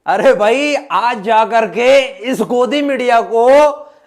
अरे भाई आज जाकर के इस गोदी मीडिया को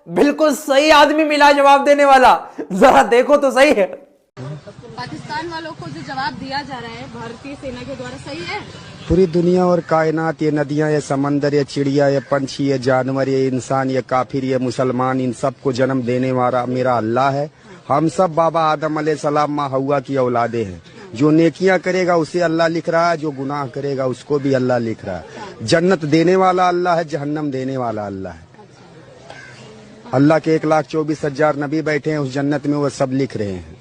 बिल्कुल सही आदमी मिला जवाब देने वाला। जरा देखो तो सही है। पाकिस्तान वालों को जो जवाब दिया जा रहा है भारतीय सेना के द्वारा सही है? पूरी दुनिया और कायनात, ये नदियां, ये समंदर, ये चिड़िया, ये पंछी, ये जानवर, ये इंसान, ये काफिर, ये मुसलमान, इन सबको जन्म देने वाला मेरा अल्लाह है। हम सब बाबा आदम अलैहिस्सलाम माँ हव्वा की औलादे हैं। जो नेकियां करेगा उसे अल्लाह लिख रहा है, जो गुनाह करेगा उसको भी अल्लाह लिख रहा है। जन्नत देने वाला अल्लाह है, जहन्नम देने वाला अल्लाह है। अल्लाह के 1,24,000 नबी बैठे हैं उस जन्नत में, वो सब लिख रहे हैं।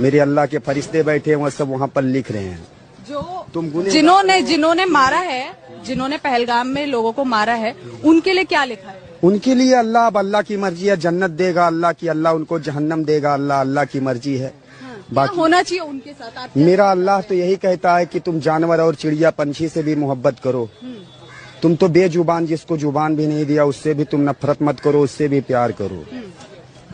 मेरे अल्लाह के फरिश्ते बैठे हैं, वो सब वहाँ पर लिख रहे हैं। जो जिन्होंने मारा है, जिन्होंने पहलगाम में लोगों को मारा है, उनके लिए क्या लिखा है? उनके लिए अल्लाह, अब अल्लाह की मर्जी है, जन्नत देगा अल्लाह की, अल्लाह उनको जहन्नम देगा, अल्लाह की मर्जी है। बाकी होना चाहिए उनके साथ। मेरा अल्लाह तो यही कहता है कि तुम जानवर और चिड़िया पंछी से भी मोहब्बत करो। तुम तो बेजुबान, जिसको जुबान भी नहीं दिया उससे भी तुम नफरत मत करो, उससे भी प्यार करो।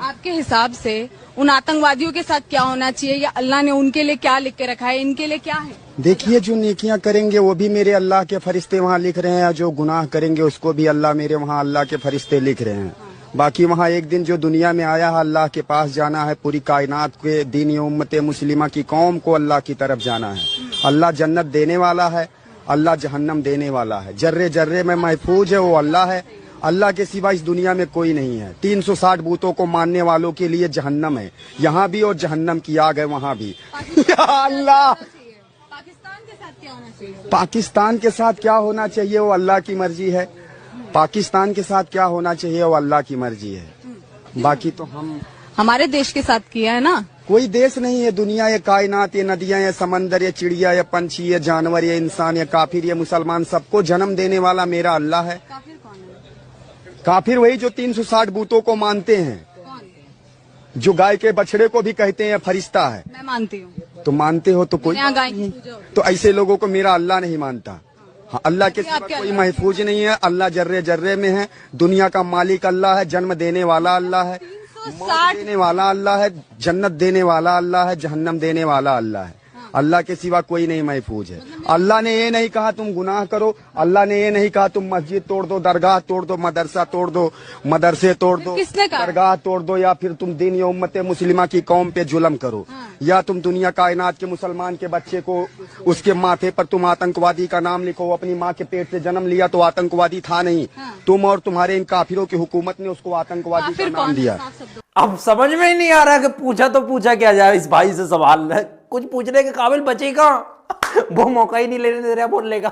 आपके हिसाब से उन आतंकवादियों के साथ क्या होना चाहिए, या अल्लाह ने उनके लिए क्या लिख के रखा है, इनके लिए क्या है? देखिए, जो नेकियां करेंगे वो भी मेरे अल्लाह के फरिश्ते वहाँ लिख रहे हैं, जो गुनाह करेंगे उसको भी अल्लाह मेरे वहाँ अल्लाह के फरिश्ते लिख रहे हैं। बाकी वहाँ एक दिन जो दुनिया में आया है अल्लाह के पास जाना है, पूरी कायनात के दीनी उम्मत मुस्लिमा की कौम को अल्लाह की तरफ जाना है। अल्लाह जन्नत देने वाला है, अल्लाह जहन्नम देने वाला है। जर्रे जर्रे में महफूज है वो अल्लाह है। अल्लाह के सिवा इस दुनिया में कोई नहीं है। 360 बूतों को मानने वालों के लिए जहन्नम है, यहाँ भी, और जहन्नम की आग है वहाँ भी। अल्लाह, पाकिस्तान के साथ क्या होना चाहिए? पाकिस्तान के साथ क्या होना चाहिए वो अल्लाह की मर्जी है। पाकिस्तान के साथ क्या होना चाहिए वो अल्लाह की मर्जी है। बाकी तो हम हमारे देश के साथ किया है ना। कोई देश नहीं है, दुनिया, ये कायनात, ये नदियां, ये समंदर, ये चिड़िया, ये पंछी, ये जानवर, ये इंसान, ये काफिर, ये मुसलमान, सबको जन्म देने वाला मेरा अल्लाह है। काफिर कौन है? काफिर वही जो 360 बूतों को मानते हैं, जो गाय के बछड़े को भी कहते हैं फरिश्ता है। मैं मानती हूँ। तो मानते हो तो कोई गाय की पूजा होती है। तो ऐसे लोगों को मेरा अल्लाह नहीं मानता। हाँ, अल्लाह के सिवा कोई महफूज नहीं है। अल्लाह जर्रे जर्रे में है। दुनिया का मालिक अल्लाह है, जन्म देने वाला अल्लाह है, मौत देने वाला अल्लाह है, जन्नत देने वाला अल्लाह है, जहन्नम देने वाला अल्लाह है। अल्लाह के सिवा कोई नहीं महफूज है। अल्लाह ने ये नहीं कहा तुम गुनाह करो, अल्लाह ने ये नहीं कहा तुम मस्जिद तोड़ दो, दरगाह तोड़ दो, मदरसा तोड़ दो, मदरसे तोड़ दो, किसने कहा? दरगाह तोड़ दो, या फिर तुम दीन या उम्मत मुस्लिमा की कौम पे जुल्म करो, या तुम दुनिया कायनात के मुसलमान के बच्चे को उसके माथे पर तुम आतंकवादी का नाम लिखो। अपनी माँ के पेट से जन्म लिया तो आतंकवादी था नहीं, तुम और तुम्हारे इन काफिरों की हुकूमत ने उसको आतंकवादी का नाम दिया। अब समझ में ही नहीं आ रहा कि पूछा तो पूछा क्या जाए इस भाई से सवाल। कुछ पूछने के काबिल बचेगा वो मौका ही नहीं लेने दे रहा बोलने का।